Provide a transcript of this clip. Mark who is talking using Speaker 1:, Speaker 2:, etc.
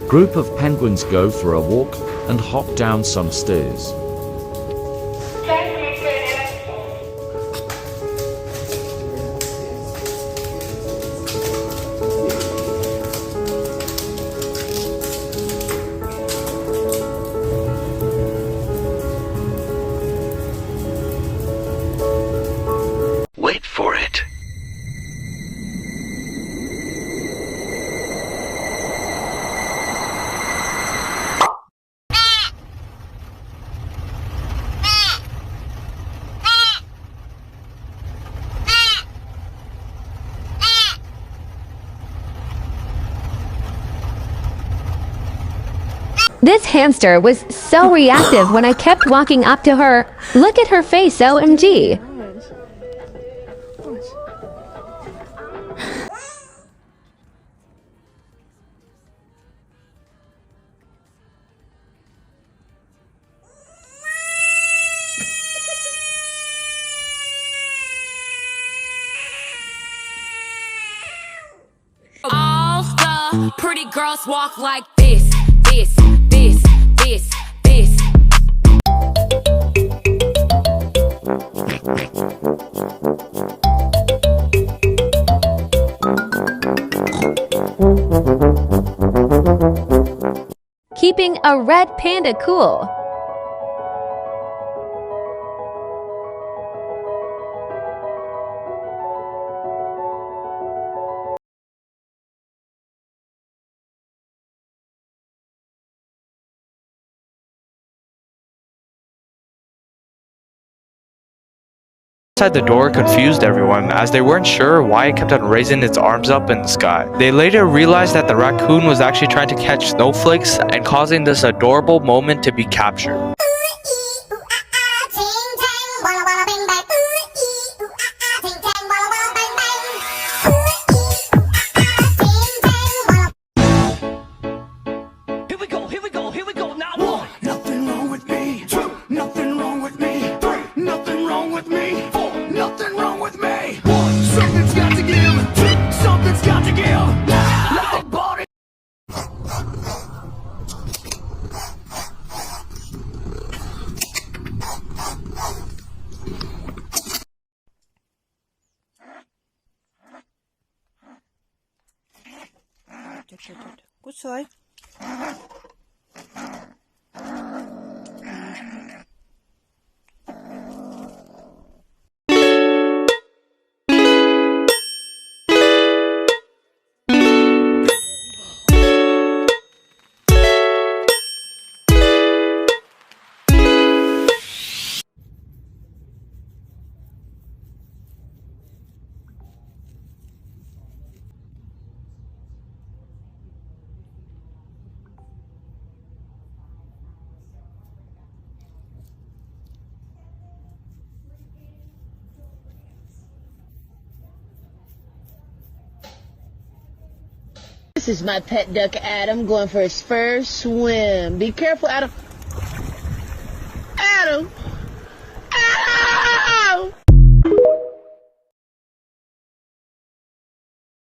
Speaker 1: Group of penguins go for a walk and hop down some stairs.
Speaker 2: Wait for it.
Speaker 3: This hamster was so reactive when I kept walking up to her. Look at her face, OMG.
Speaker 4: All the pretty girls walk like this, this, this, this, this.
Speaker 3: Keeping a red panda cool.
Speaker 5: Outside the door confused everyone as they weren't sure why it kept on raising its arms up in the sky. They later realized that the raccoon was actually trying to catch snowflakes and causing this adorable moment to be captured.
Speaker 6: Here we go, now one. Nothing wrong with me. Two, nothing wrong with me. Three, nothing wrong with me. Four, nothing wrong with me. One, something's got to give. Two, something's got to give. Let the body.
Speaker 7: Good side.
Speaker 8: This is my pet duck Adam going for his first swim. Be careful, Adam.